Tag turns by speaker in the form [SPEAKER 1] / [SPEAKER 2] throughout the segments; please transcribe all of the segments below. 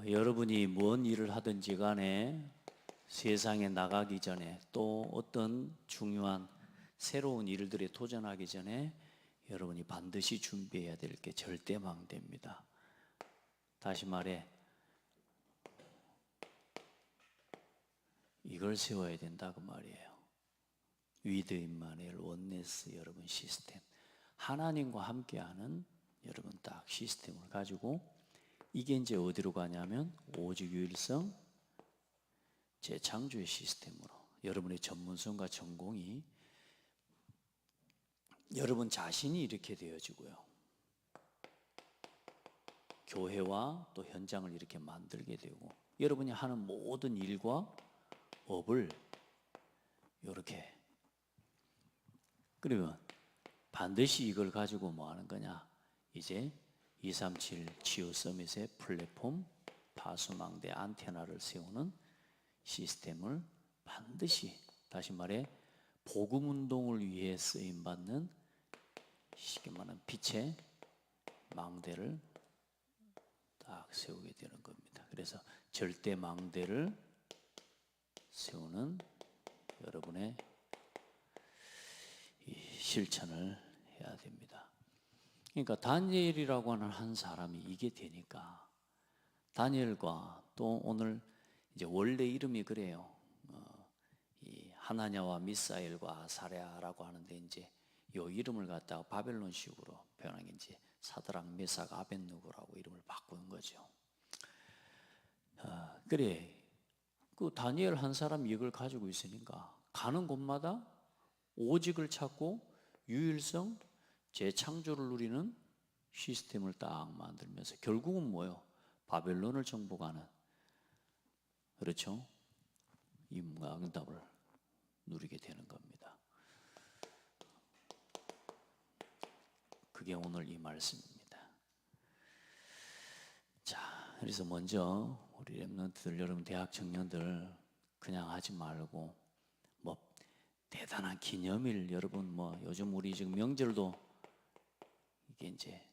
[SPEAKER 1] 여러분이 뭔 일을 하든지 간에 세상에 나가기 전에 또 어떤 중요한 새로운 일들에 도전하기 전에 여러분이 반드시 준비해야 될 게 절대망대입니다. 다시 말해 이걸 세워야 된다 그 말이에요. 위드 임마누엘 원네스 여러분 시스템, 하나님과 함께하는 여러분 딱 시스템을 가지고 이게 이제 어디로 가냐면 오직 유일성 재창조의 시스템으로 여러분의 전문성과 전공이 여러분 자신이 이렇게 되어지고요. 교회와 또 현장을 이렇게 만들게 되고 여러분이 하는 모든 일과 업을 이렇게 그러면 반드시 이걸 가지고 뭐 하는 거냐? 이제 237 치유 서밋의 플랫폼 파수망대 안테나를 세우는 시스템을 반드시 다시 말해 복음 운동을 위해 쓰임 받는 쉽게 말하면 빛의 망대를 딱 세우게 되는 겁니다. 그래서 절대 망대를 세우는 여러분의 이 실천을 해야 됩니다. 그러니까 다니엘이라고 하는 한 사람이 이게 되니까 다니엘과 또 오늘 이제 원래 이름이 그래요. 이 하나냐와 미사엘과 아사랴라고 하는데 이제 요 이름을 갖다가 바벨론식으로 표현한 게 이제 사드락 메삭 아벳느고라고 이름을 바꾸는 거죠. 그래 그 다니엘 한 사람이 이걸 가지고 있으니까 가는 곳마다 오직을 찾고 유일성 재창조를 누리는 시스템을 딱 만들면서 결국은 뭐예요? 바벨론을 정복하는 그렇죠? 임과 응답을 누리게 되는 겁니다. 그게 오늘 이 말씀입니다. 자, 그래서 먼저 우리 렘넌트들 여러분 대학 청년들 그냥 하지 말고 뭐 대단한 기념일 여러분 뭐 요즘 우리 지금 명절도 이게 이제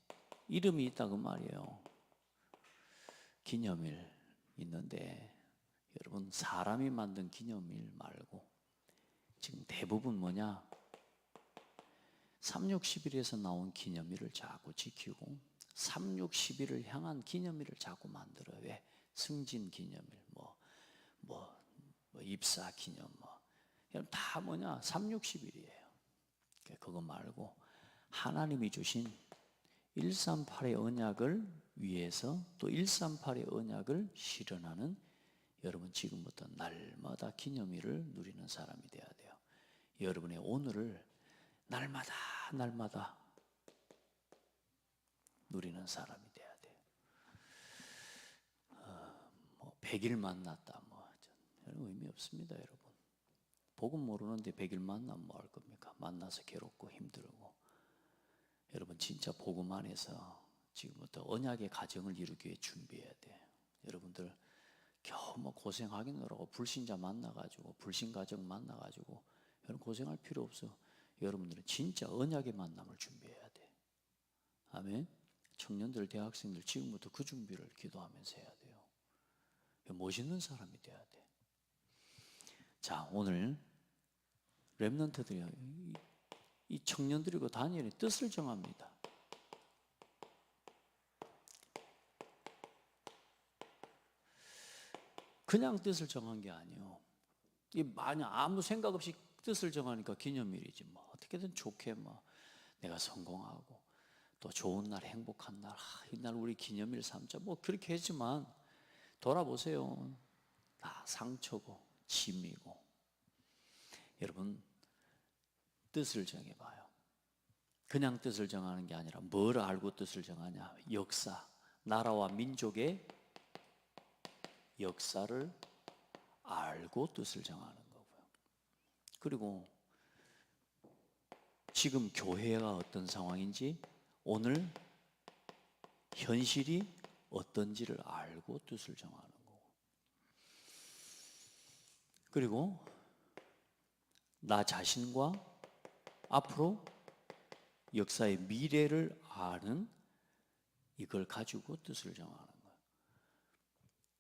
[SPEAKER 1] 이름이 있다고 말이에요. 기념일 있는데 여러분 사람이 만든 기념일 말고 지금 대부분 뭐냐 3610일에서 나온 기념일을 자꾸 지키고 3610일을 향한 기념일을 자꾸 만들어요. 왜? 승진 기념일 뭐 입사 기념 여러분 다 뭐냐 3610일이에요. 그거 말고 하나님이 주신 138의 언약을 위해서 또 138의 언약을 실현하는 여러분 지금부터 날마다 기념일을 누리는 사람이 되어야 돼요. 여러분의 오늘을 날마다 누리는 사람이 돼야 돼요. 뭐 100일 만났다 뭐 의미 없습니다, 여러분. 복음 모르는데 100일 만나면 뭐 할 겁니까? 만나서 괴롭고 힘들고. 여러분 진짜 복음 안에서 지금부터 언약의 가정을 이루기 위해 준비해야 돼요. 여러분들 겨우 뭐 고생하겠노라고 불신자 만나가지고 불신 가정 만나가지고 여러분 고생할 필요 없어. 여러분들은 진짜 언약의 만남을 준비해야 돼. 아멘. 청년들, 대학생들 지금부터 그 준비를 기도하면서 해야 돼요. 멋있는 사람이 돼야 돼. 자, 오늘 렘넌트들이 이 청년들이고 다니엘의 뜻을 정합니다. 그냥 뜻을 정한 게 아니에요. 이 만약 아무 생각 없이 뜻을 정하니까 기념일이지 뭐 어떻게든 좋게 뭐 내가 성공하고 또 좋은 날 행복한 날 이날 우리 기념일 삼자 뭐 그렇게 했지만 돌아보세요. 다 상처고 짐이고. 여러분 뜻을 정해봐요. 그냥 뜻을 정하는 게 아니라 뭘 알고 뜻을 정하냐. 역사, 나라와 민족의 역사를 알고 뜻을 정하는 거고요. 그리고 지금 교회가 어떤 상황인지 오늘 현실이 어떤지를 알고 뜻을 정하는 거고. 그리고 나 자신과 앞으로 역사의 미래를 아는 이걸 가지고 뜻을 정하는 거예요.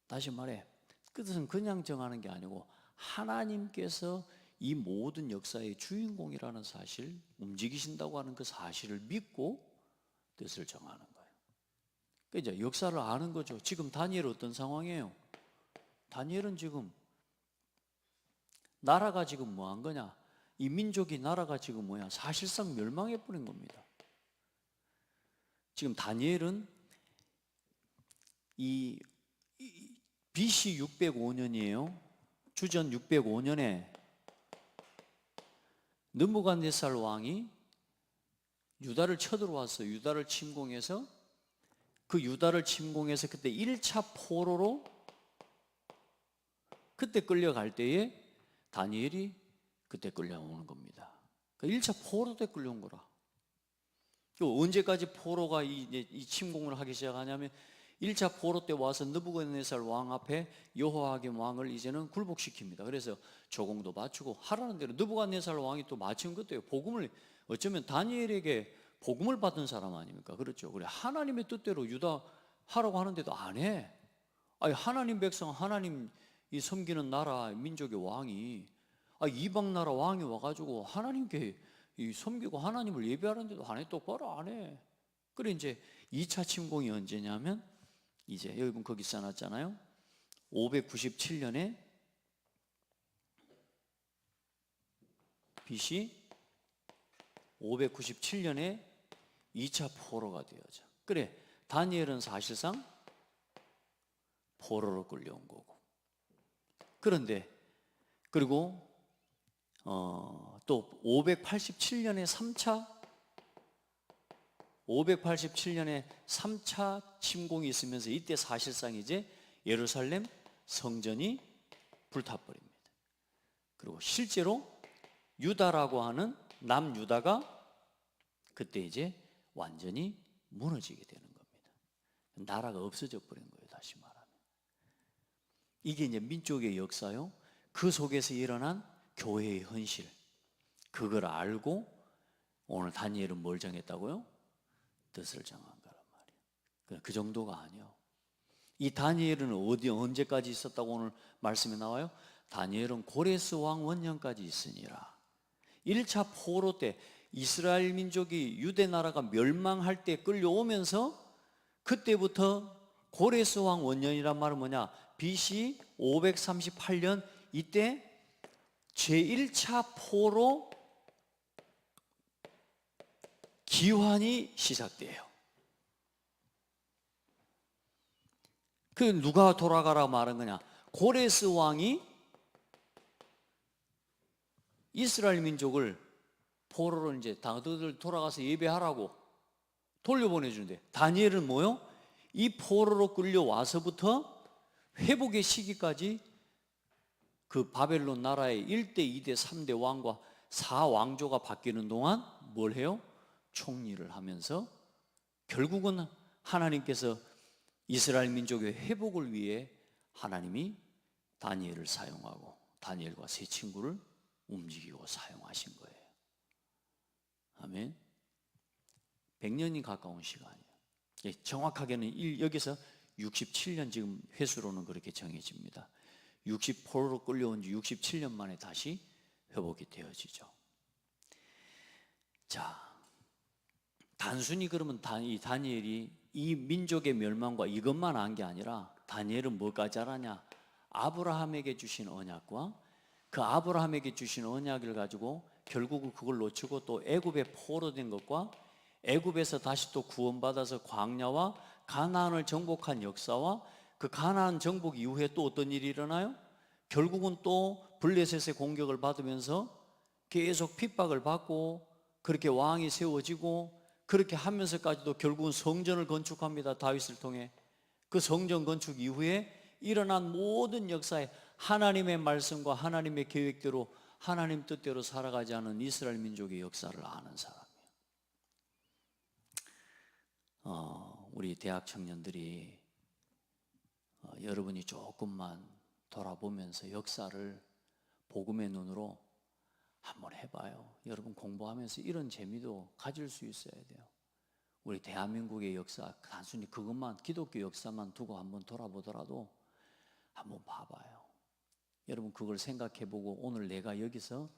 [SPEAKER 1] 다시 말해, 끝은 그냥 정하는 게 아니고 하나님께서 이 모든 역사의 주인공이라는 사실, 움직이신다고 하는 그 사실을 믿고 뜻을 정하는 거예요. 그러니까 이제 역사를 아는 거죠. 지금 다니엘 어떤 상황이에요? 다니엘은 지금 나라가 지금 뭐 한 거냐? 이 민족이 나라가 지금 뭐야? 사실상 멸망해 버린 겁니다. 지금 다니엘은 이 BC 605년이에요. 주전 605년에 느부갓네살 왕이 유다를 쳐들어와서 유다를 침공해서 그 유다를 침공해서 그때 1차 포로로 그때 끌려갈 때에 다니엘이 그때 끌려오는 겁니다. 그 1차 포로 때 끌려온 거라. 언제까지 포로가 이 침공을 하기 시작하냐면 1차 포로 때 와서 느부갓네살 왕 앞에 여호야김 왕을 이제는 굴복시킵니다. 그래서 조공도 바치고 하라는 대로 느부갓네살 왕이 또 마친 것도요. 복음을 어쩌면 다니엘에게 복음을 받은 사람 아닙니까? 그렇죠. 그래 하나님의 뜻대로 유다 하라고 하는데도 안 해. 아니 하나님 백성 하나님 이 섬기는 나라 민족의 왕이 이방 나라 왕이 와가지고 하나님께 이 섬기고 하나님을 예배하는데도 안 해. 똑바로 안 해. 그래 이제 2차 침공이 언제냐면 이제 여러분 거기 써놨잖아요. 597년에 BC 597년에 2차 포로가 되어져. 그래 다니엘은 사실상 포로로 끌려온 거고. 그런데 그리고 또 587년에 3차 침공이 있으면서 이때 사실상 이제 예루살렘 성전이 불타버립니다. 그리고 실제로 유다라고 하는 남유다가 그때 이제 완전히 무너지게 되는 겁니다. 나라가 없어져 버린 거예요. 다시 말하면 이게 이제 민족의 역사요. 그 속에서 일어난 교회의 헌실, 그걸 알고 오늘 다니엘은 뭘 정했다고요? 뜻을 정한 거란 말이에요. 그 정도가 아니에요. 이 다니엘은 언제까지 있었다고 오늘 말씀에 나와요? 다니엘은 고레스 왕 원년까지 있으니라. 1차 포로 때 이스라엘 민족이 유대 나라가 멸망할 때 끌려오면서 그때부터 고레스 왕 원년이란 말은 뭐냐? BC 538년 이때 제1차 포로 기환이 시작돼요. 그 누가 돌아가라 말한 거냐? 고레스 왕이 이스라엘 민족을 포로로 이제 다들 돌아가서 예배하라고 돌려보내주는데 다니엘은 뭐요? 이 포로로 끌려와서부터 회복의 시기까지 그 바벨론 나라의 1대, 2대, 3대 왕과 4왕조가 바뀌는 동안 뭘 해요? 총리를 하면서 결국은 하나님께서 이스라엘 민족의 회복을 위해 하나님이 다니엘을 사용하고 다니엘과 세 친구를 움직이고 사용하신 거예요. 아멘. 100년이 가까운 시간이에요. 정확하게는 여기서 67년 지금 회수로는 그렇게 정해집니다. 60포로로 끌려온 지 67년 만에 다시 회복이 되어지죠. 자, 단순히 그러면 이 다니엘이 이 민족의 멸망과 이것만 안 게 아니라 다니엘은 뭐까지 알았냐? 아브라함에게 주신 언약과 그 아브라함에게 주신 언약을 가지고 결국은 그걸 놓치고 또 애굽에 포로된 것과 애굽에서 다시 또 구원받아서 광야와 가나안을 정복한 역사와 그 가나안 정복 이후에 또 어떤 일이 일어나요? 결국은 또 블레셋의 공격을 받으면서 계속 핍박을 받고 그렇게 왕이 세워지고 그렇게 하면서까지도 결국은 성전을 건축합니다. 다윗을 통해. 그 성전 건축 이후에 일어난 모든 역사에 하나님의 말씀과 하나님의 계획대로 하나님 뜻대로 살아가지 않은 이스라엘 민족의 역사를 아는 사람이에요. 우리 대학 청년들이 여러분이 조금만 돌아보면서 역사를 복음의 눈으로 한번 해봐요. 여러분 공부하면서 이런 재미도 가질 수 있어야 돼요. 우리 대한민국의 역사 단순히 그것만 기독교 역사만 두고 한번 돌아보더라도 한번 봐봐요. 여러분 그걸 생각해보고 오늘 내가 여기서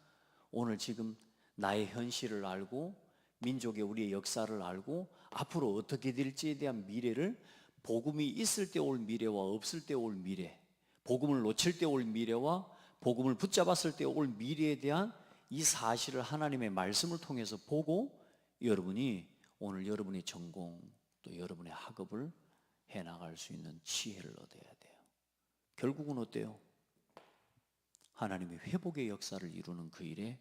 [SPEAKER 1] 오늘 지금 나의 현실을 알고 민족의 우리의 역사를 알고 앞으로 어떻게 될지에 대한 미래를 복음이 있을 때 올 미래와 없을 때 올 미래, 복음을 놓칠 때 올 미래와 복음을 붙잡았을 때 올 미래에 대한 이 사실을 하나님의 말씀을 통해서 보고 여러분이 오늘 여러분의 전공 또 여러분의 학업을 해나갈 수 있는 지혜를 얻어야 돼요. 결국은 어때요? 하나님의 회복의 역사를 이루는 그 일에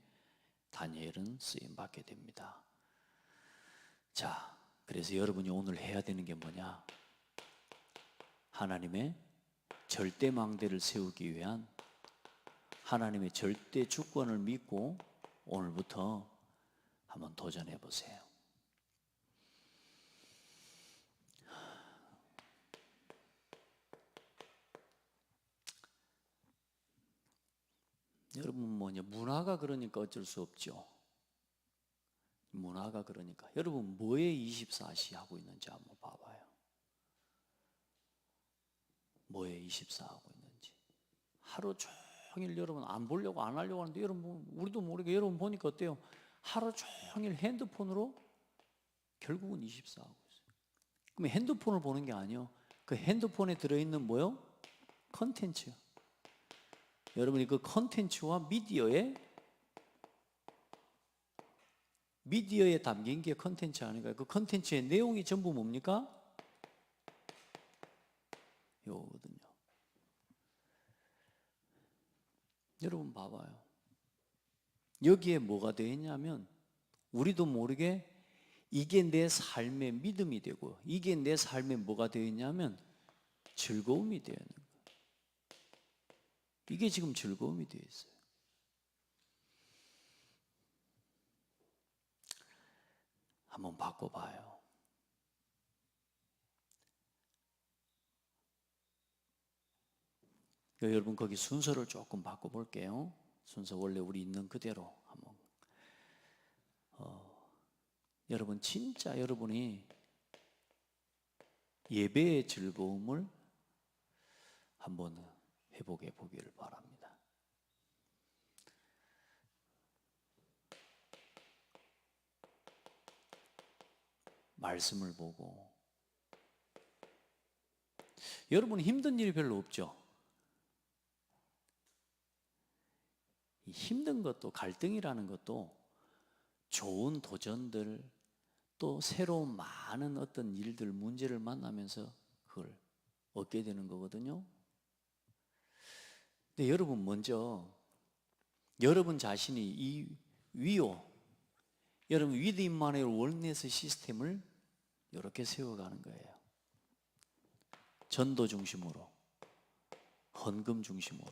[SPEAKER 1] 다니엘은 쓰임받게 됩니다. 자, 그래서 여러분이 오늘 해야 되는 게 뭐냐? 하나님의 절대망대를 세우기 위한 하나님의 절대 주권을 믿고 오늘부터 한번 도전해 보세요. 여러분 뭐냐, 문화가 그러니까 어쩔 수 없죠. 문화가 그러니까 여러분 뭐에 24시 하고 있는지 한번 봐봐요. 뭐에 24 하고 있는지. 하루 종일 여러분 안 보려고 안 하려고 하는데 여러분 우리도 모르게 여러분 보니까 어때요? 하루 종일 핸드폰으로 결국은 24 하고 있어요. 그럼 핸드폰을 보는 게 아니에요. 그 핸드폰에 들어있는 뭐요? 컨텐츠. 여러분이 그 컨텐츠와 미디어에 담긴 게 컨텐츠 아닌가요? 그 컨텐츠의 내용이 전부 뭡니까? 이거거든요. 여러분 봐봐요. 여기에 뭐가 되어 있냐면 우리도 모르게 이게 내 삶의 믿음이 되고 이게 내 삶에 뭐가 되어 있냐면 즐거움이 되어 있는 거예요. 이게 지금 즐거움이 되어 있어요. 한번 바꿔봐요. 여러분 거기 순서를 조금 바꿔볼게요. 순서 원래 우리 있는 그대로 한번. 여러분 진짜 여러분이 예배의 즐거움을 한번 회복해 보기를 바랍니다. 말씀을 보고 여러분 힘든 일이 별로 없죠? 이 힘든 것도 갈등이라는 것도 좋은 도전들 또 새로운 많은 어떤 일들 문제를 만나면서 그걸 얻게 되는 거거든요. 근데 여러분 먼저 여러분 자신이 이 위오 여러분 위드인만의 월네스 시스템을 이렇게 세워가는 거예요. 전도 중심으로 헌금 중심으로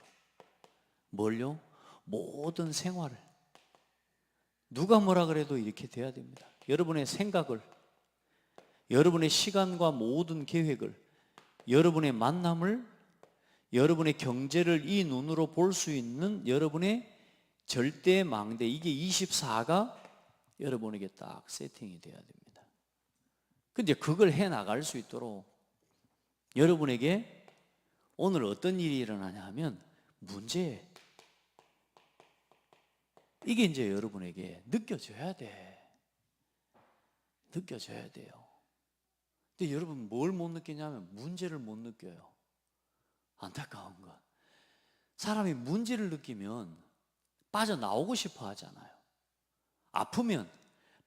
[SPEAKER 1] 뭘요? 모든 생활을 누가 뭐라 그래도 이렇게 돼야 됩니다. 여러분의 생각을 여러분의 시간과 모든 계획을 여러분의 만남을 여러분의 경제를 이 눈으로 볼 수 있는 여러분의 절대 망대 이게 24가 여러분에게 딱 세팅이 돼야 됩니다. 근데 그걸 해 나갈 수 있도록 여러분에게 오늘 어떤 일이 일어나냐 하면 문제 이게 이제 여러분에게 느껴져야 돼. 느껴져야 돼요. 근데 여러분 뭘 못 느끼냐면 문제를 못 느껴요. 안타까운 건 사람이 문제를 느끼면 빠져나오고 싶어 하잖아요. 아프면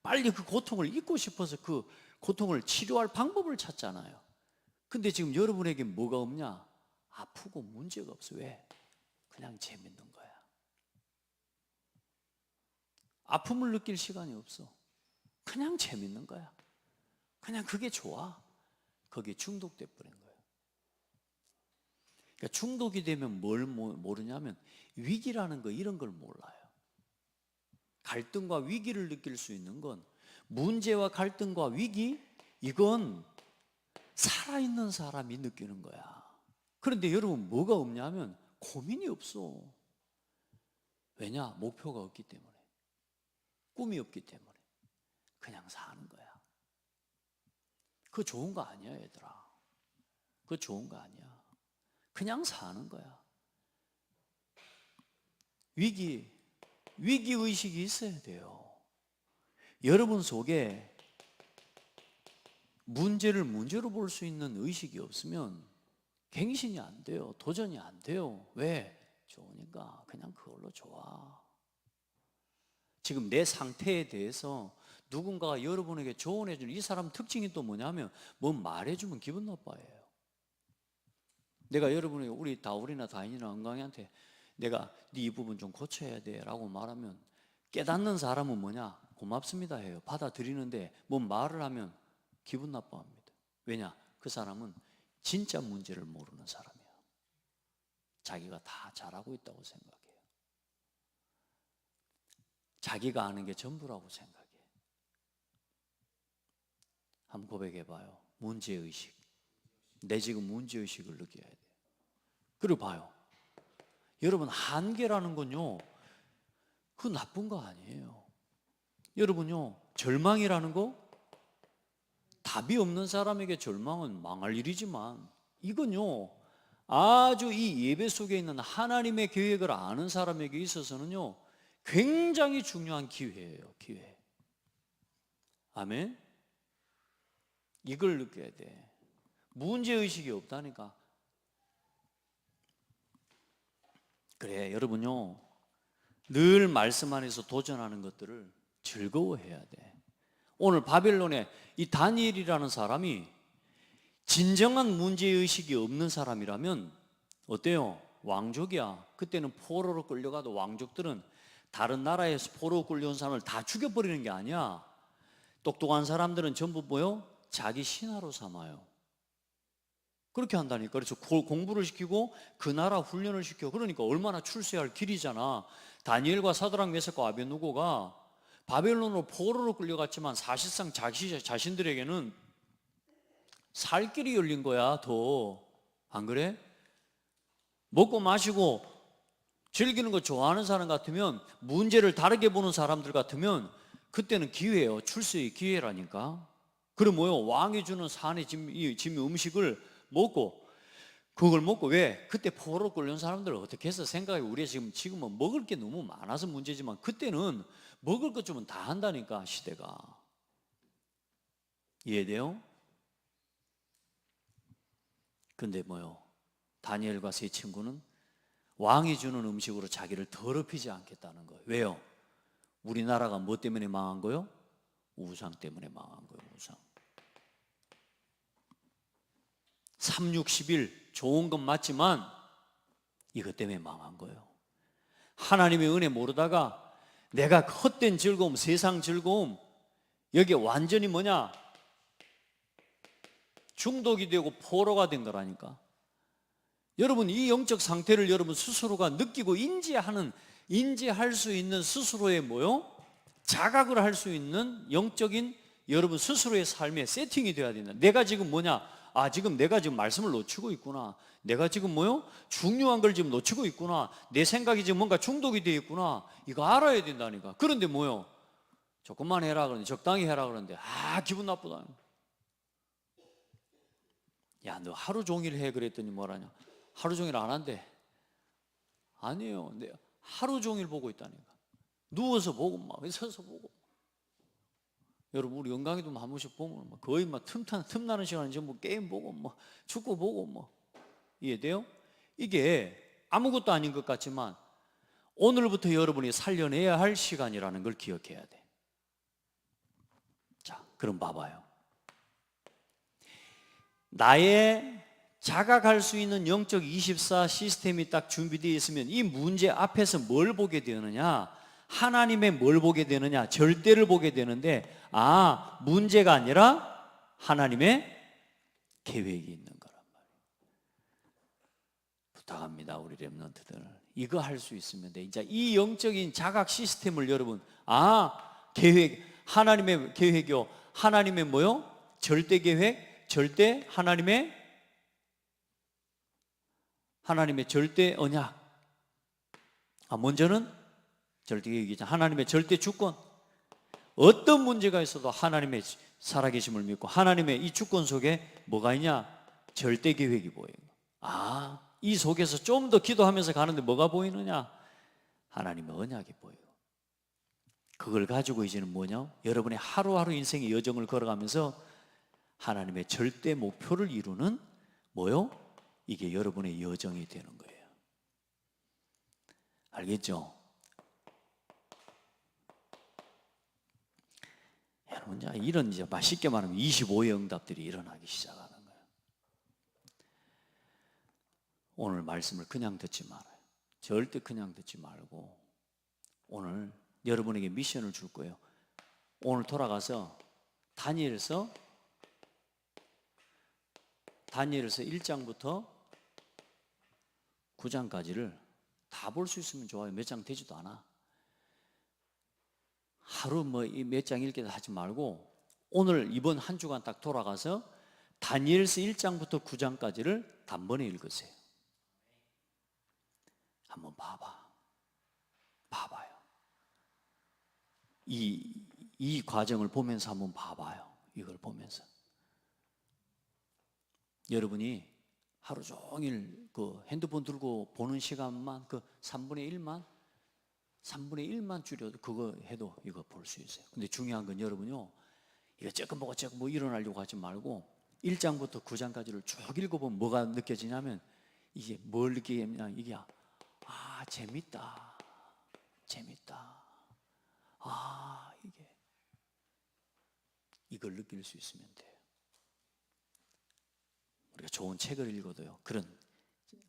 [SPEAKER 1] 빨리 그 고통을 잊고 싶어서 그 고통을 치료할 방법을 찾잖아요. 근데 지금 여러분에게 뭐가 없냐? 아프고 문제가 없어. 왜? 그냥 재밌는 거야. 아픔을 느낄 시간이 없어. 그냥 재밌는 거야. 그냥 그게 좋아. 거기에 중독돼 버린 거예요. 그러니까 중독이 되면 뭘 모르냐면 위기라는 거 이런 걸 몰라요. 갈등과 위기를 느낄 수 있는 건 문제와 갈등과 위기 이건 살아있는 사람이 느끼는 거야. 그런데 여러분 뭐가 없냐면 고민이 없어. 왜냐? 목표가 없기 때문에. 꿈이 없기 때문에. 그냥 사는 거야. 그거 좋은 거 아니야 얘들아. 그거 좋은 거 아니야. 그냥 사는 거야. 위기의식이 있어야 돼요. 여러분 속에 문제를 문제로 볼 수 있는 의식이 없으면 갱신이 안 돼요. 도전이 안 돼요. 왜? 좋으니까 그냥 그걸로 좋아. 지금 내 상태에 대해서 누군가가 여러분에게 조언해 주는 이 사람 특징이 또 뭐냐면 뭐 말해주면 기분 나빠해요. 내가 여러분에게 우리 다울이나 다인이나 은광이한테 내가 네 이 부분 좀 고쳐야 돼 라고 말하면 깨닫는 사람은 뭐냐? 고맙습니다 해요. 받아들이는데 뭐 말을 하면 기분 나빠합니다. 왜냐? 그 사람은 진짜 문제를 모르는 사람이야. 자기가 다 잘하고 있다고 생각해요. 자기가 아는 게 전부라고 생각해. 한번 고백해봐요. 문제의식. 내 지금 문제의식을 느껴야 돼요. 그리고 봐요. 여러분 한계라는 건요, 그 나쁜 거 아니에요. 여러분요, 절망이라는 거, 답이 없는 사람에게 절망은 망할 일이지만 이건요, 아주 이 예배 속에 있는 하나님의 계획을 아는 사람에게 있어서는요, 굉장히 중요한 기회예요. 기회. 아멘. 이걸 느껴야 돼. 문제의식이 없다니까. 그래, 여러분요, 늘 말씀 안에서 도전하는 것들을 즐거워해야 돼. 오늘 바벨론에 이 다니엘이라는 사람이 진정한 문제의식이 없는 사람이라면 어때요? 왕족이야. 그때는 포로로 끌려가도 왕족들은 다른 나라에서 포로로 끌려온 사람을 다 죽여버리는 게 아니야. 똑똑한 사람들은 전부 뭐요? 자기 신하로 삼아요. 그렇게 한다니까. 그래서 공부를 시키고 그 나라 훈련을 시켜. 그러니까 얼마나 출세할 길이잖아. 다니엘과 사드락 메삭과 아벳느고가 바벨론으로 포로로 끌려갔지만 사실상 자신들에게는 살 길이 열린 거야. 더 안 그래? 먹고 마시고 즐기는 거 좋아하는 사람 같으면, 문제를 다르게 보는 사람들 같으면 그때는 기회예요. 출세의 기회라니까. 그럼 뭐요? 왕이 주는 산의 짐 음식을 먹고, 그걸 먹고, 왜? 그때 포로로 끌려온 사람들 어떻게 해서 생각해? 우리가 지금은 먹을 게 너무 많아서 문제지만 그때는 먹을 것 주면 다 한다니까, 시대가. 이해돼요? 근데 뭐요? 다니엘과 세 친구는 왕이 주는 음식으로 자기를 더럽히지 않겠다는 거예요. 왜요? 우리나라가 뭐 때문에 망한 거요? 우상 때문에 망한 거예요. 우상. 360일 좋은 건 맞지만 이것 때문에 망한 거예요. 하나님의 은혜 모르다가 내가 헛된 즐거움, 세상 즐거움, 여기에 완전히 뭐냐? 중독이 되고 포로가 된 거라니까. 여러분, 이 영적 상태를 여러분 스스로가 느끼고 인지할 수 있는 스스로의 뭐요? 자각을 할 수 있는 영적인 여러분 스스로의 삶에 세팅이 돼야 된다. 내가 지금 뭐냐? 지금 내가 지금 말씀을 놓치고 있구나. 내가 지금 뭐요? 중요한 걸 지금 놓치고 있구나. 내 생각이 지금 뭔가 중독이 되어 있구나. 이거 알아야 된다니까. 그런데 뭐요? 조금만 해라 그러는데, 적당히 해라 그러는데, 기분 나쁘다. 야, 너 하루 종일 해 그랬더니 뭐라냐? 하루 종일 안 한대. 아니에요. 내가 하루 종일 보고 있다니까. 누워서 보고 막 서서 보고. 여러분, 우리 영광이도 한 번씩 보면 거의 막 틈나는 시간에 전부 게임 보고 뭐 축구 보고 뭐. 이해돼요? 이게 아무것도 아닌 것 같지만 오늘부터 여러분이 살려내야 할 시간이라는 걸 기억해야 돼. 자, 그럼 봐봐요. 나의 자각할 수 있는 영적 24 시스템이 딱 준비되어 있으면 이 문제 앞에서 뭘 보게 되느냐? 하나님의 뭘 보게 되느냐? 절대를 보게 되는데, 문제가 아니라 하나님의 계획이 있는 거란 말이에요. 부탁합니다, 우리 렘넌트들. 이거 할 수 있으면 돼. 이제 이 영적인 자각 시스템을 여러분, 계획, 하나님의 계획이요. 하나님의 뭐요? 절대 계획, 절대 하나님의 절대 언약. 먼저는 절대 계획이잖아. 하나님의 절대 주권. 어떤 문제가 있어도 하나님의 살아계심을 믿고 하나님의 이 주권 속에 뭐가 있냐? 절대 계획이 보여요. 이 속에서 좀 더 기도하면서 가는데 뭐가 보이느냐? 하나님의 언약이 보이고, 그걸 가지고 이제는 뭐냐? 여러분의 하루하루 인생의 여정을 걸어가면서 하나님의 절대 목표를 이루는 뭐요? 이게 여러분의 여정이 되는 거예요. 알겠죠? 여러분, 이런 이제 쉽게 말하면 25의 응답들이 일어나기 시작하는 거예요. 오늘 말씀을 그냥 듣지 말아요. 절대 그냥 듣지 말고 오늘 여러분에게 미션을 줄 거예요. 오늘 돌아가서 다니엘서 1장부터 9장까지를 다 볼 수 있으면 좋아요. 몇 장 되지도 않아. 하루 몇 장 읽기도 하지 말고 오늘 이번 한 주간 딱 돌아가서 다니엘서 1장부터 9장까지를 단번에 읽으세요. 한번 봐봐요. 이 과정을 보면서 한번 봐봐요. 이걸 보면서 여러분이 하루 종일 그 핸드폰 들고 보는 시간만 그 3분의 1만 줄여도 그거 해도 이거 볼 수 있어요. 근데 중요한 건 여러분요, 이거 조금 보고 조금 뭐 일어나려고 하지 말고 1장부터 9장까지를 쭉 읽어보면 뭐가 느껴지냐면 이게 뭘 느끼냐면 이게 재밌다. 이걸 느낄 수 있으면 돼요. 우리가 좋은 책을 읽어도요, 그런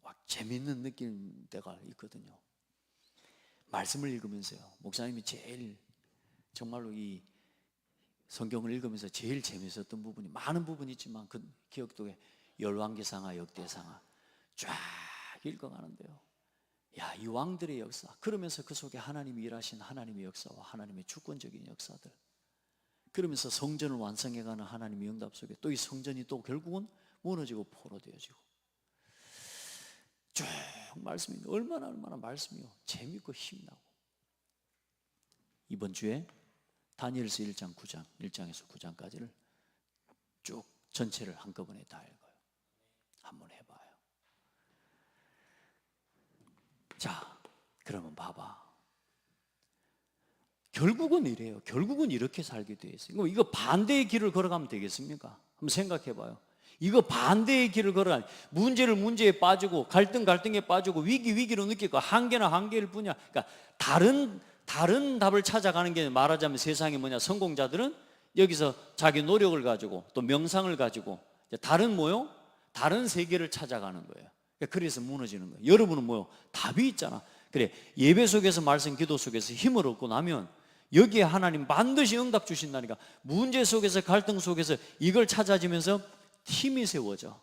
[SPEAKER 1] 막 재밌는 느낌 때가 있거든요. 말씀을 읽으면서요, 목사님이 제일 정말로 이 성경을 읽으면서 제일 재밌었던 부분이 많은 부분이 있지만 그 기억독에 열왕기상하, 역대상하 쫙 읽어가는데요, 야, 이 왕들의 역사, 그러면서 그 속에 하나님이 일하신 하나님의 역사와 하나님의 주권적인 역사들, 그러면서 성전을 완성해가는 하나님의 응답 속에 또 이 성전이 또 결국은 무너지고 포로되어지고 쭉 말씀이 얼마나 말씀이요 재밌고 힘나고. 이번 주에 다니엘서 1장 9장 1장에서 9장까지를 쭉 전체를 한꺼번에 다 읽어요. 한번 해봐요. 자, 그러면 봐봐. 결국은 이래요. 결국은 이렇게 살게 돼 있어요. 이거 반대의 길을 걸어가면 되겠습니까? 한번 생각해봐요. 이거 반대의 길을 걸어가면 문제에 빠지고 갈등에 빠지고 위기로 느끼고 한계일 뿐이야. 그러니까 다른 답을 찾아가는 게, 말하자면 세상에 뭐냐, 성공자들은 여기서 자기 노력을 가지고 또 명상을 가지고 다른 세계를 찾아가는 거예요. 그래서 무너지는 거예요. 여러분은 답이 있잖아. 그래, 예배 속에서 말씀, 기도 속에서 힘을 얻고 나면 여기에 하나님 반드시 응답 주신다니까. 문제 속에서 갈등 속에서 이걸 찾아지면서 힘이 세워져.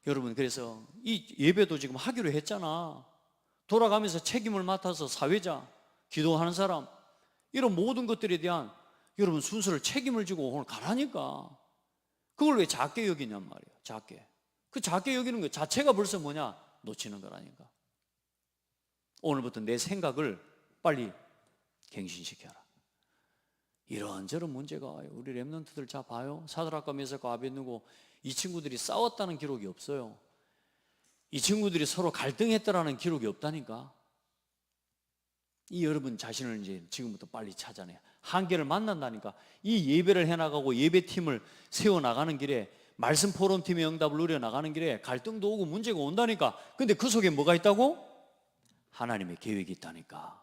[SPEAKER 1] 여러분, 그래서 이 예배도 지금 하기로 했잖아. 돌아가면서 책임을 맡아서 사회자, 기도하는 사람, 이런 모든 것들에 대한 여러분 순서를 책임을 지고 오늘 가라니까. 그걸 왜 작게 여기냔 말이에요. 작게. 그 작게 여기는 것 자체가 벌써 놓치는 거라니까. 오늘부터 내 생각을 빨리 갱신시켜라. 이런저런 문제가 와요. 우리 렘넌트들 자 봐요. 사드락과 메삭과 아벳느고, 이 친구들이 싸웠다는 기록이 없어요. 이 친구들이 서로 갈등했다라는 기록이 없다니까. 이 여러분 자신을 이제 지금부터 빨리 찾아내. 한계를 만난다니까. 이 예배를 해나가고 예배팀을 세워나가는 길에, 말씀 포럼팀의 응답을 누려나가는 길에 갈등도 오고 문제가 온다니까. 근데 그 속에 뭐가 있다고? 하나님의 계획이 있다니까.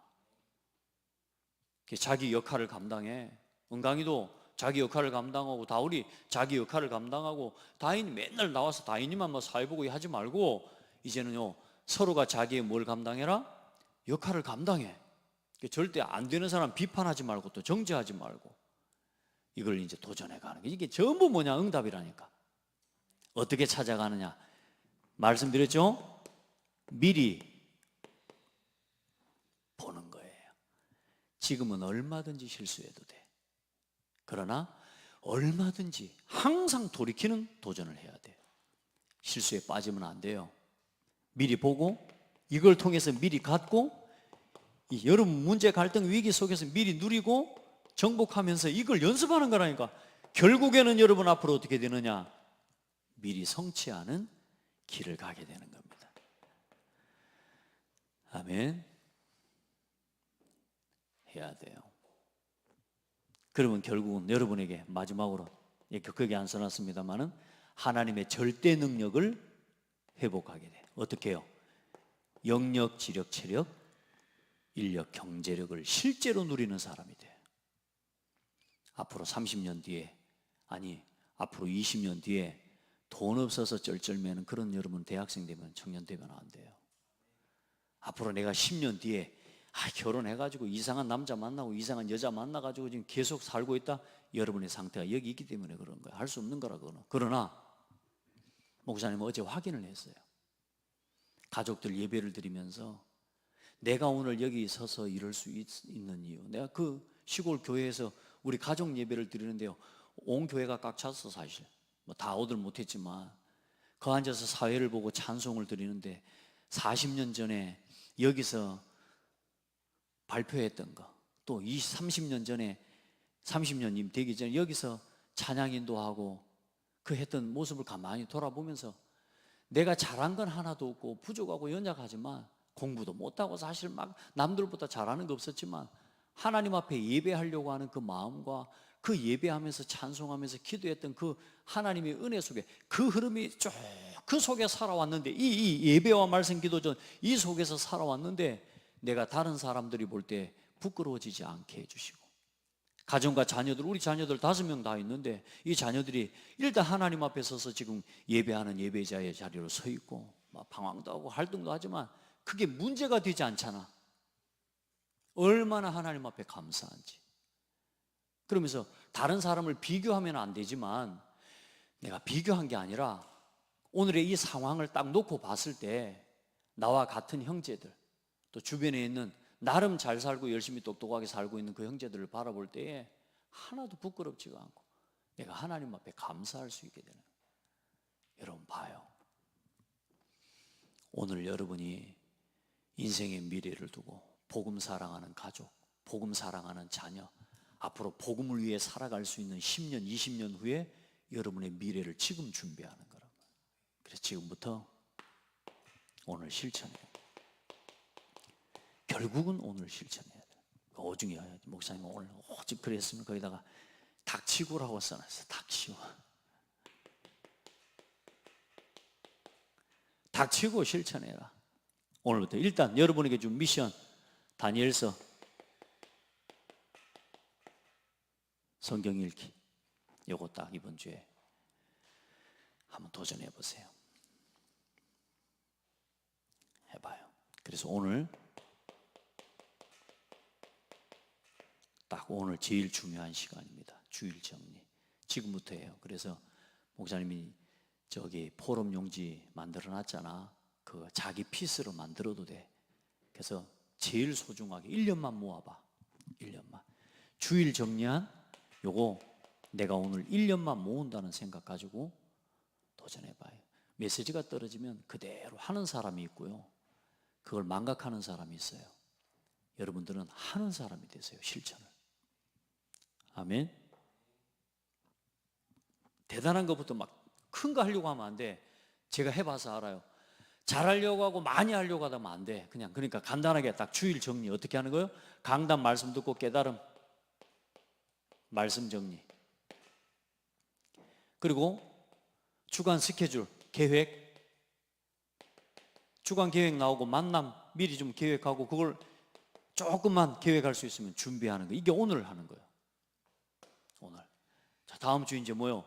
[SPEAKER 1] 자기 역할을 감당해. 은강이도 자기 역할을 감당하고, 다울이 자기 역할을 감당하고, 다인이 맨날 나와서 다인이만 사회보고 하지 말고 이제는요, 서로가 자기의 뭘 감당해라? 역할을 감당해. 절대 안 되는 사람 비판하지 말고 또 정죄하지 말고 이걸 이제 도전해 가는 게, 이게 전부 응답이라니까. 어떻게 찾아가느냐? 말씀드렸죠? 미리 보는 거예요. 지금은 얼마든지 실수해도 돼. 그러나 얼마든지 항상 돌이키는 도전을 해야 돼. 실수에 빠지면 안 돼요. 미리 보고 이걸 통해서 미리 갖고, 이 여러분 문제, 갈등, 위기 속에서 미리 누리고 정복하면서 이걸 연습하는 거라니까. 결국에는 여러분 앞으로 어떻게 되느냐? 미리 성취하는 길을 가게 되는 겁니다. 아멘. 해야 돼요. 그러면 결국은 여러분에게 마지막으로 거기 안 써놨습니다만은 하나님의 절대 능력을 회복하게 돼. 어떻게 해요? 영력, 지력, 체력, 인력, 경제력을 실제로 누리는 사람이 돼. 앞으로 30년 뒤에, 아니 앞으로 20년 뒤에 돈 없어서 쩔쩔매는 그런 여러분 대학생 되면, 청년 되면 안 돼요. 앞으로 내가 10년 뒤에 결혼해가지고 이상한 남자 만나고 이상한 여자 만나가지고 지금 계속 살고 있다. 여러분의 상태가 여기 있기 때문에 그런 거예요. 할 수 없는 거라 그거는. 그러나 목사님은 어제 확인을 했어요. 가족들 예배를 드리면서 내가 오늘 여기 서서 이럴 수 있는 이유, 내가 그 시골 교회에서 우리 가족 예배를 드리는데요, 온 교회가 꽉 찼어. 사실 뭐 다 오들 못했지만 그 앉아서 사회를 보고 찬송을 드리는데 40년 전에 여기서 발표했던 거, 또 30년 전에 30년이 되기 전에 여기서 찬양 인도하고 그 했던 모습을 가만히 돌아보면서 내가 잘한 건 하나도 없고 부족하고 연약하지만 공부도 못하고 사실 막 남들보다 잘하는 거 없었지만 하나님 앞에 예배하려고 하는 그 마음과 그 예배하면서 찬송하면서 기도했던 그 하나님의 은혜 속에 그 흐름이 쭉 그 속에 살아왔는데, 이 예배와 말씀 기도전 이 속에서 살아왔는데 내가 다른 사람들이 볼 때 부끄러워지지 않게 해주시고, 가정과 자녀들, 우리 자녀들 5명 다 있는데 이 자녀들이 일단 하나님 앞에 서서 지금 예배하는 예배자의 자리로 서 있고 막 방황도 하고 활동도 하지만 그게 문제가 되지 않잖아. 얼마나 하나님 앞에 감사한지. 그러면서 다른 사람을 비교하면 안 되지만 내가 비교한 게 아니라 오늘의 이 상황을 딱 놓고 봤을 때 나와 같은 형제들, 또 주변에 있는 나름 잘 살고 열심히 똑똑하게 살고 있는 그 형제들을 바라볼 때에 하나도 부끄럽지가 않고 내가 하나님 앞에 감사할 수 있게 되는 거예요. 여러분 봐요. 오늘 여러분이 인생의 미래를 두고 복음 사랑하는 가족, 복음 사랑하는 자녀, 앞으로 복음을 위해 살아갈 수 있는 10년, 20년 후에 여러분의 미래를 지금 준비하는 거란 말이에요. 그래서 지금부터 오늘 실천해요. 결국은 오늘 실천해야 돼요. 오중에 목사님 오늘 오직 그랬으면 거기다가 닥치고라고 써놨어요. 닥치고. 닥치고 실천해라. 오늘부터 일단 여러분에게 준 미션, 다니엘서 성경 읽기, 요거 딱 이번 주에 한번 도전해 보세요. 해봐요. 그래서 오늘 딱 오늘 제일 중요한 시간입니다. 주일 정리 지금부터예요. 그래서 목사님이 저기 포럼 용지 만들어 놨잖아. 그 자기 피스로 만들어도 돼. 그래서 제일 소중하게 1년만 모아봐. 1년만 주일 정리한 요거 내가 오늘 1년만 모은다는 생각 가지고 도전해봐요. 메시지가 떨어지면 그대로 하는 사람이 있고요, 그걸 망각하는 사람이 있어요. 여러분들은 하는 사람이 되세요. 실천을. 아멘. 대단한 것부터 막 큰 거 하려고 하면 안 돼. 제가 해봐서 알아요. 잘하려고 하고 많이 하려고 하면 안 돼. 그러니까 간단하게 딱 주일 정리 어떻게 하는 거예요? 강단 말씀 듣고 깨달음, 말씀 정리, 그리고 주간 스케줄 계획, 주간 계획 나오고 만남 미리 좀 계획하고 그걸 조금만 계획할 수 있으면 준비하는 거. 이게 오늘 하는 거예요. 오늘. 자, 다음 주 이제 뭐요?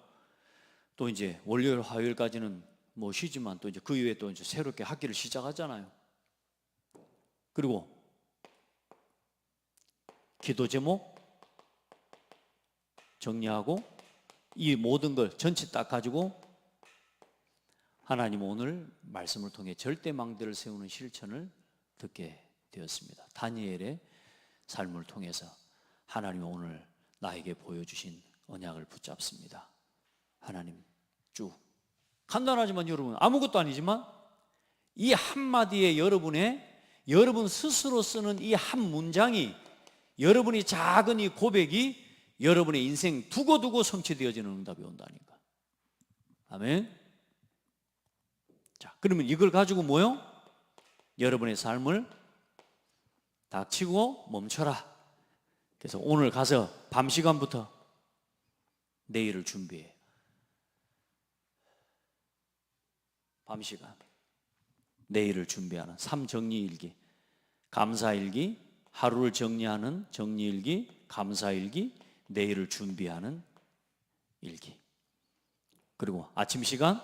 [SPEAKER 1] 또 이제 월요일 화요일까지는 뭐 쉬지만 또 이제 그 이후에 또 이제 새롭게 학기를 시작하잖아요. 그리고 기도 제목 정리하고 이 모든 걸 전체 딱 가지고 하나님 오늘 말씀을 통해 절대망대를 세우는 실천을 듣게 되었습니다. 다니엘의 삶을 통해서 하나님이 오늘 나에게 보여주신 언약을 붙잡습니다. 하나님 쭉 간단하지만 여러분 아무것도 아니지만 이 한마디에 여러분 스스로 쓰는 이 한 문장이, 여러분이 작은 이 고백이 여러분의 인생 두고두고 성취되어지는 응답이 온다니까. 아멘. 자, 그러면 이걸 가지고 뭐요? 여러분의 삶을 닥치고 멈춰라. 그래서 오늘 가서 밤 시간부터 내일을 준비해. 밤 시간 내일을 준비하는 삶정리일기, 감사일기, 하루를 정리하는 정리일기, 감사일기, 내일을 준비하는 일기. 그리고 아침 시간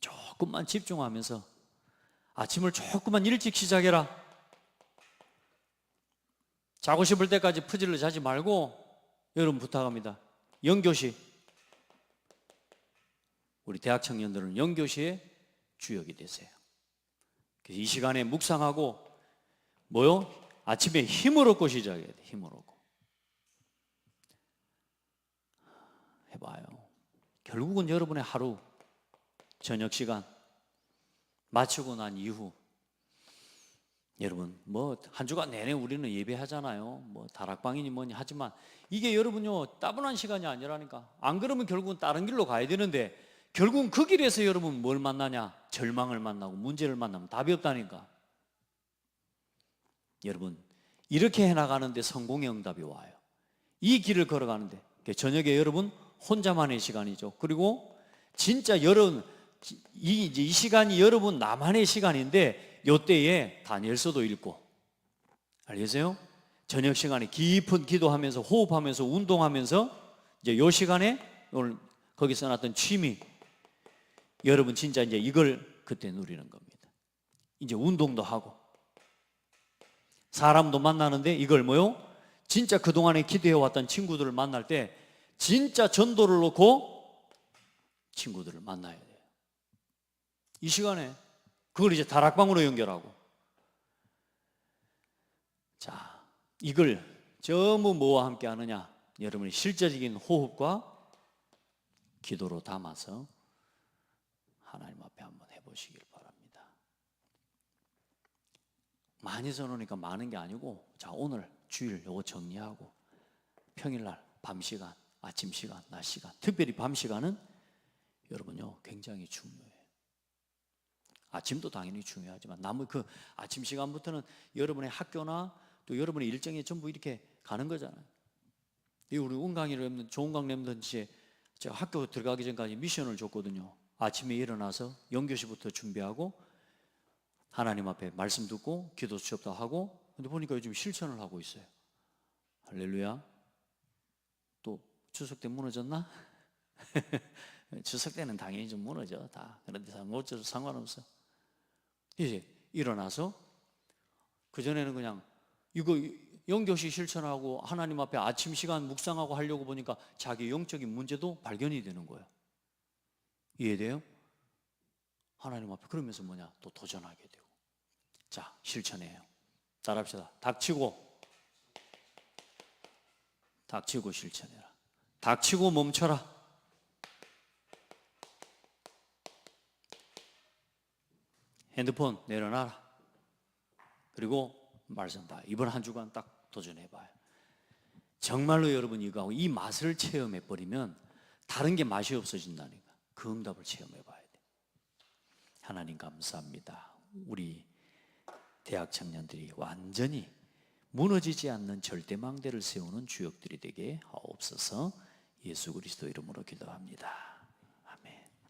[SPEAKER 1] 조금만 집중하면서 아침을 조금만 일찍 시작해라. 자고 싶을 때까지 퍼질러 자지 말고 여러분 부탁합니다. 영교시, 우리 대학 청년들은 영교시의 주역이 되세요. 그래서 이 시간에 묵상하고 뭐요? 아침에 힘을 얻고 시작해야 돼. 힘을 얻고 해봐요. 결국은 여러분의 하루 저녁 시간 마치고 난 이후 여러분 뭐 한 주간 내내 우리는 예배하잖아요. 뭐 다락방이니 뭐니 하지만 이게 여러분요 따분한 시간이 아니라니까. 안 그러면 결국은 다른 길로 가야 되는데 결국은 그 길에서 여러분 뭘 만나냐? 절망을 만나고 문제를 만나면 답이 없다니까. 여러분 이렇게 해나가는데 성공의 응답이 와요. 이 길을 걸어가는데 저녁에 여러분 혼자만의 시간이죠. 그리고 진짜 여러분 이 시간이 여러분 나만의 시간인데 요때에 다니엘서도 읽고, 알겠어요? 저녁 시간에 깊은 기도하면서 호흡하면서 운동하면서 이제 요 시간에 오늘 거기 써놨던 취미 여러분 진짜 이제 이걸 그때 누리는 겁니다. 이제 운동도 하고 사람도 만나는데 이걸 뭐요? 진짜 그동안에 기도해왔던 친구들을 만날 때 진짜 전도를 놓고 친구들을 만나야 돼요. 이 시간에 그걸 이제 다락방으로 연결하고, 자, 이걸 전부 뭐와 함께 하느냐? 여러분이 실제적인 호흡과 기도로 담아서 하나님 앞에 한번 해보시길 바랍니다. 많이 써놓으니까 많은 게 아니고, 자, 오늘 주일 요거 정리하고 평일날 밤 시간, 아침 시간, 낮 시간, 특별히 밤 시간은 여러분요 굉장히 중요해요. 아침도 당연히 중요하지만 남은 그 아침 시간부터는 여러분의 학교나 또 여러분의 일정에 전부 이렇게 가는 거잖아요. 우리 운강이라면 좋은강님든지 제가 학교 들어가기 전까지 미션을 줬거든요. 아침에 일어나서 영교시부터 준비하고 하나님 앞에 말씀 듣고 기도 수업도 하고. 근데 보니까 요즘 실천을 하고 있어요. 할렐루야. 또 추석 때 무너졌나? 추석 때는 당연히 좀 무너져 다. 그런데 어쩌도 상관없어. 이제 일어나서 그전에는 그냥 이거 영교시 실천하고 하나님 앞에 아침 시간 묵상하고 하려고 보니까 자기 영적인 문제도 발견이 되는 거예요. 이해돼요? 하나님 앞에 그러면서 뭐냐? 또 도전하게 되고. 자, 실천해요. 따라합시다. 닥치고 실천해라. 닥치고 멈춰라. 핸드폰 내려놔라. 그리고 말씀 봐. 이번 한 주간 딱 도전해봐요. 정말로 여러분 이거하고 이 맛을 체험해버리면 다른 게 맛이 없어진다니까. 그 응답을 체험해봐야 돼. 하나님 감사합니다. 우리 대학 청년들이 완전히 무너지지 않는 절대망대를 세우는 주역들이 되게 하옵소서. 예수 그리스도 이름으로 기도합니다.